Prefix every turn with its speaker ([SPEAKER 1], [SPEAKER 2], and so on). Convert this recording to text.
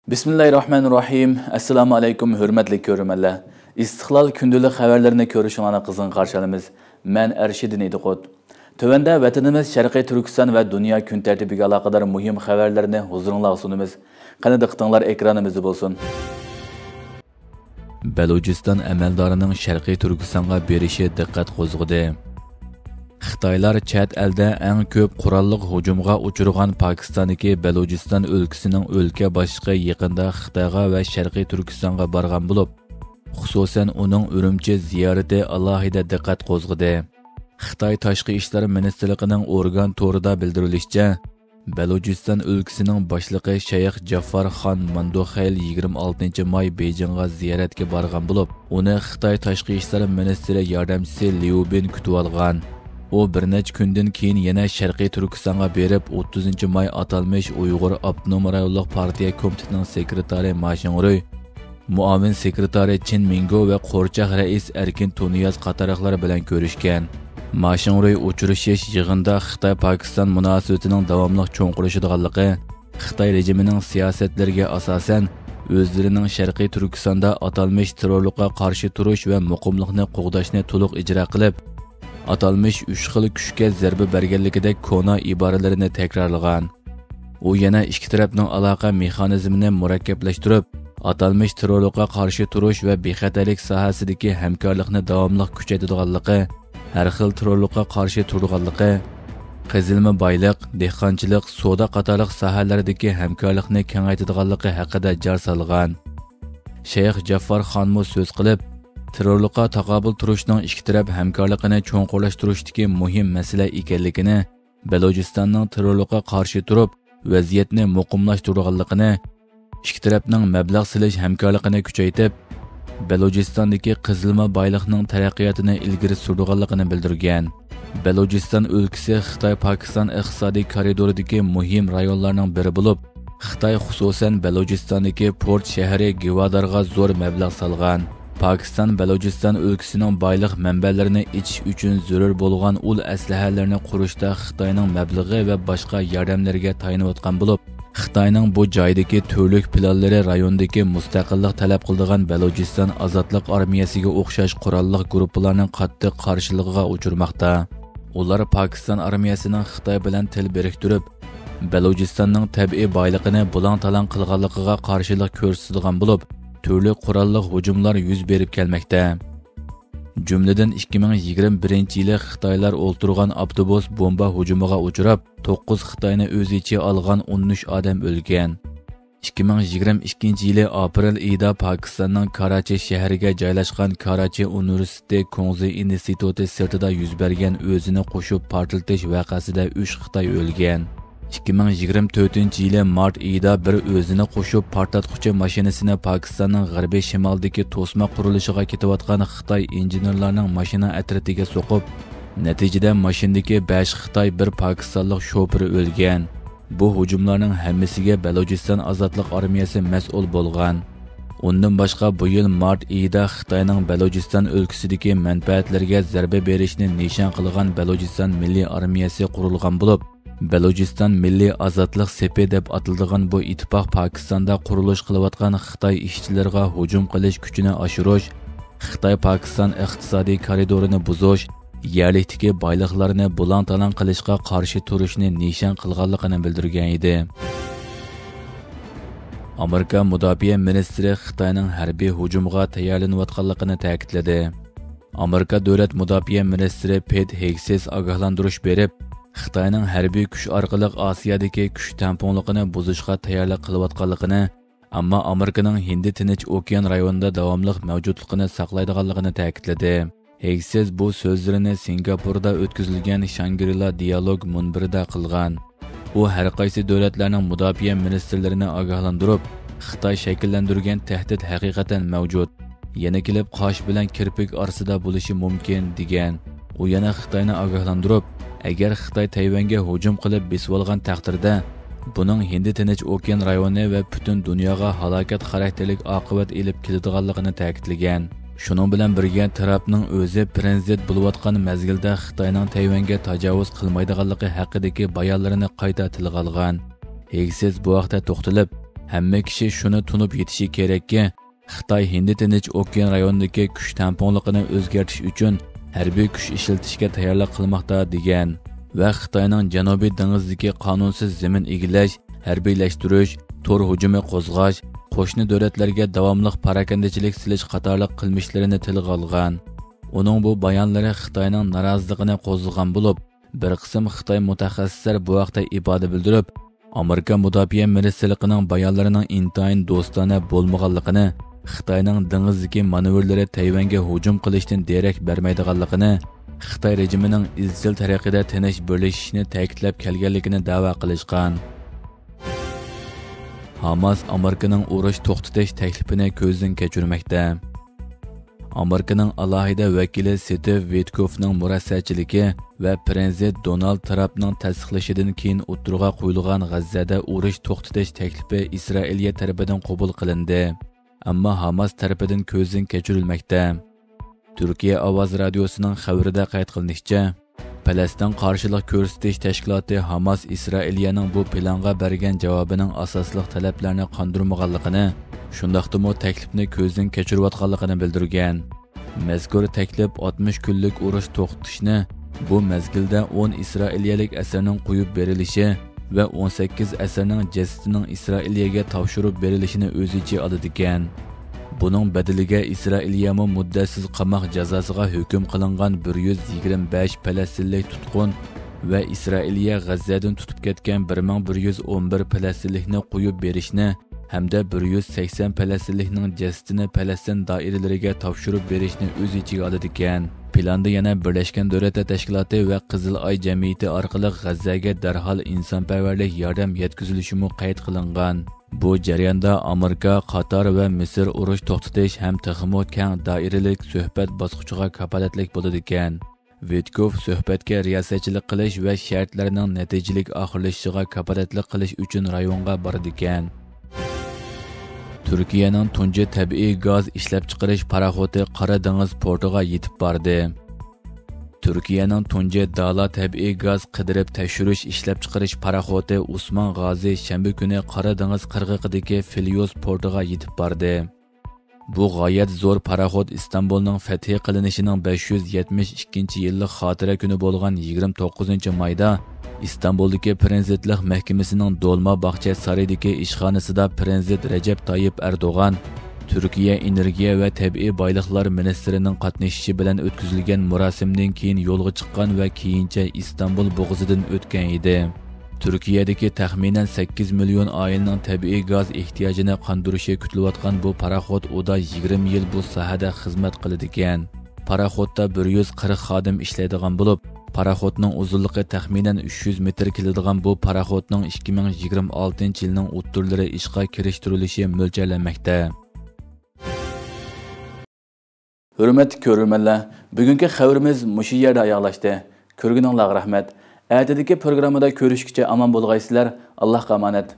[SPEAKER 1] Bismillahirrahmanirrahim. Assalamu alaykum hürmetli görürmenler. İstiqlal kündülük xəbərlərini görüşünə qızğın qarşılamız. Mən Ərşidin Ediqot. Tövəndə vətənimiz Şərqi Türkistan və dünya gün tərtibiga əlaqədar mühim xəbərlərini huzurunuzğa sunumuz. Qani diqqətinizlər ekranımızda bolsun. Balochiston əməldarının Şərqi Türkistanğa berişi diqqət qozğudu. Xitaylar chet eldə ən köp qurallıq hücumğa uçurğan Pakistandakı Balochiston ölkəsinin ölkə başçısı yaqında Xitayğa və Şərqi Türkistanğa barğan olub, xüsusən onun Ürümçi ziyarəti alohida diqqət qozğudu. Xitay Tashqi ishlar ministrligining organ to'rida bildirilishicha, Balochiston ölkəsinin başlığı Shayx Jaffar Khan Mandoxayl 26 may Beyjingga ziyoratga barğan olub, uni Xitay Tashqi ishlar ministri yordamchisi Liu Bin kutib olgan. O bir necha kundan keyin yana Sharqiy Turkistonga berib 30 may atalmış Uyg'ur Abnum rayonluq partiya komitetining sekretari Ma Xingruy, muavin sekretari Chin Mingo va qo'rchaq rais Erkin Tuniyaz qatorliqlar bilan ko'rishgan. Ma Xingruy uchrashish yig'inida Xitoy Pokiston munosabatining davomli cho'nqirishadiganligi, Xitoy rejimining siyosatlariga asosan o'zlarining Sharqiy Turkistonda atalmış terrorlikqa qarshi turish va muqimlikni qo'g'dashni to'liq ijro qilib, atalmış 3 xil kuchga zarba berganligidek kona iboralarini takrorlagan. U yana ikki tarafning aloqa mexanizmini murakkablashtirib, atalmış terrorlikqa qarshi turish va bexatarlik sohasidagi hamkorlikni davomli kuchaytirganligi, har xil terrorlikqa qarshi turganligi, qazilma boylik, dehqonchilik, savdo qatorliq sohalardagi hamkorlikni kengaytirganligi haqida jar solgan. Shayx Jaffar Xonmu so'z qilib, terrorlikqa taqobil turishning ikki taraf hamkorligini cho'nqurlashtirishdagi muhim masala ekanligini, Balochistonning terrorlikqa qarshi turib, vaziyatni muqimlashtirganligini, ikki tarafning mablag' silish hamkorligini kuchaytirib, Balochiston'dagi qazilma boyliqning taraqqiyotini ilgari surganligini bildirgan. Balochiston o'lkasi Xitoy-Pokiston iqtisodiy koridoridagi muhim rayonlarning biri bo'lib, Xitoy xususan Balochiston'dagi port shahri Gvadarga zo'r mablag' solgan. Pakistan Balochiston o'lkasining boyliq manbalarini ichish uchun zarur bo'lgan ul aslahalarni qurishda Xitoyning mablag'i va boshqa yordamlarga tayinayotgan bo'lib, Xitoyning bu joydagi turlik planlari rayondagi mustaqillik talab qiladigan Balochiston ozodlik armiyasiga o'xshash qurolli guruhlarning qattiq qarshilig'iga uchirmoqda. Ular Pakiston armiyasining Xitoy bilan til biriktirib, Balochistonning tabiiy boyligini bulang-talang qilganligiga qarshilik ko'rsatadigan bo'lib, turli qurolli hujumlar yuz berib kelmoqda. Jumladan 2021-yili Xitoylar o'ltirgan avtobus bomba hujumiga uchrab, 9 Xitoyni o'z ichiga olgan 13 odam o'lgan. 2022-yili aprel oyida Pokistonning Karachi shahriga joylashgan Karachi universiteti Kongzi instituti sirtida yuz bergan o'zini qo'shib portlatish voqeasida 3 Xitoy o'lgan. 2024-yili mart oyida bir o'zini qo'shib portlatquchi mashinasini Pokistonning g'arbiy shimoldagi to'sma qurilishiga ketayotgan Xitoy injenerlarining mashina atratiga so'qib, natijada mashinadagi 5 Xitoy bir pokistonlik shoferi o'lgan. Bu hujumlarning hammasiga Balochiston ozodlik armiyasi mas'ul bo'lgan. Undan boshqa bu yil mart oyida Xitoyning Balochiston o'lkasidagi manfaatlariga zarba berishni nishon qilgan Balochiston milliy armiyasi qurilgan bo'lib, Balochiston milliy ozodlik sepi deb atiladigan bu ittifoq Pokistonda qurilish qilayotgan Xitoy ishchilariga hujum qilish kuchini oshirish, Xitoy-Pokiston iqtisodiy koridorini buzish, yerlikdagi boyliqlarni bulang-talang qilishga qarshi turishni nishon qilganligini bildirgan edi. Amerika mudofaa ministri Xitoyning harbiy hujumiga tayyorlanayotganligini ta'kidladi. Amerika davlat mudofaa ministri Pete Hegseth ogohlantirish berib, Xitoyning harbiy kuch orqali Osiyodagi kuch tamponligini buzishga tayyorlik qilayotganligini, ammo Amerikaning Hindi Tinch okean rayonida davomli mavjudligini saqlaydiganligini ta'kidladi. Hegseth bu so'zlarini Singapurda o'tkazilgan Shangri-La dialog munbirida qilgan. U har qaysi davlatlarning mudofaa ministrlarini ogohlantirib, Xitoy shakllantirgan tahdid haqiqatan mavjud, yana kelib qosh bilan kirpik orasida bo'lishi mumkin degan. U yana Xitoyni ogohlantirib, agar Xitoy Tayvanga hujum qilib besib olgan taqdirda, buning Hindi Tinch okean rayoni va butun dunyoga halokat xarakterlik oqibat elib keladiganligini ta'kidlagan. Shuning bilan birga tarafning o'zi prezident bo'layotgan mezgilda Xitoyning Tayvanga tajovuz qilmaydiganligi haqidagi bayonlarini qayta tilga olgan. Hegseth bu vaqtda to'xtalib, Hamma kishi shuni tunib yetishi kerakki, Xitoy Hind Tinch okean rayonidagi kuch tamponligini o'zgartirish uchun harbiy kuch ishlatishga tayyorlik qilmoqda degan va Xitoyning Janubiy dengizdagi qonunsiz zamin egillash, harbiylashtirish, tor hujumi qo'zg'ash, qo'shni davlatlarga davomli parakandachilik silish qatorliq qilmishlarini tilga olgan. Uning bu bayonlari Xitoyning noroziligini qo'zg'agan bo'lib, bir qism Xitoy mutaxassislar bu vaqtda ifoda bildirib, Amerika mudofaa ministrligining bayonlarining intayin do'stona bo'lmaganligini, Xitoyning dengizdagi manevrlari Tayvanga hujum qilishdan derak bermaydiganligini, Xitoy rejimining izchil taraqqiyda tinch birlashishni ta'kidlab kelganligini da'vo qilishgan. Hamas Amerikaning urush to'xtatish taklifini ko'zdan kechirmoqda. Amerikaning alohida vakili Steve Witkoffning murossaachiligi va prezident Donald Trumpning tasdiqlashidan keyin o'tirg'a qo'yilgan G'azzada urush to'xtatish taklifi Isroiliya tarafidan qabul qilindi. Ammo Hamas tarafidan ko'zdan kechirilmoqda. Turkiya ovoz radiosining xabarida qayd qilinishicha, Falastin qarshilik ko'rsatish tashkiloti Hamas Isroiliyaning bu planga bergan javobining asosli talablarini qondirmaganligini, shundaqdimi taklifni ko'zdan kechirayotganligini bildirgan. Mazkur taklif 60 kunlik urush to'xtatishni, bu mezgilda 10 isroiliyalik asarning qo'yib berilishi va 18 asarning jasadining Isroiliyaga topshirib berilishini o'z ichiga oladi ekan. Buning badaliga Isroiliyami muddatsiz qamoq jazosiga hukm qilingan 125 falastinlik tutqun va Isroiliya G'azzadan tutib ketgan 1111 falastinlikni qo'yib berishni hamda 180 falastinlikning jasadini Falastin doiralariga topshirib berishni o'z ichiga oladi ekan. Planda yana Birlashgan Davlatlar Tashkiloti va Qizil Oy jamiyati orqali G'azzaga darhol insonparvarlik yordam yetkazilishi qayd qilingan. Bu jarayonda Amerika, Qatar va Misr urush to'xtatish ham texmo keng doiralik suhbat bosqichiga kafolatlik bo'ladi ekan. Witkoff suhbatga riyosatchilik qilish va shartlarning natijalik oxirlashishiga kafolatlik qilish uchun rayonga boradi ekan. Turkiyaning tunji tabiiy gaz ishlab chiqarish paraxoti Qora dengiz portiga yetib bordi. Turkiyaning tunji Dala tabiiy gaz qidirib tekshirish ishlab chiqarish paraxoti Usmon G'ozi shanba kuni Qora dengiz qirg'og'idagi Filyos portiga yetib bordi. Bu g'oyat zo'r paraxot Istanbulning fath qilinishining 572-yillik xotira kuni bo'lgan 29-mayda İstanbuldagi Prezidentlik mahkamasining Dolma bog'cha saroyidagi ishxonasida Prezident Recep Tayyip Erdo'g'an, Turkiya energiya va tabiiy boyliqlar ministrining qatnashishi bilan o'tkazilgan marosimdan keyin yo'lga chiqqan va keyincha Istanbul bo'g'zidan o'tgan edi. Turkiyadagi taxminan 8 million oilaning tabiiy gaz ehtiyojini qondirishi kutilayotgan bu paraxot uda 20 yil bu sohada xizmat qiladi ekan. Paraxotda 140 xodim ishlaydigan bo'lib, paraxotning uzunligi taxminan 300 metr keladigan bu paraxotning 2026-yilning o'ttirlari ishga kirishtirilishi mo'ljallanmoqda. Hurmatli ko'ruvchilar, bugungi xabarimiz mushu yerda oyoqlashdi. Ko'rganingizlarga rahmat. Ertadagi programmada ko'rishguncha omon bo'lg'aysizlar. Allohga omonat.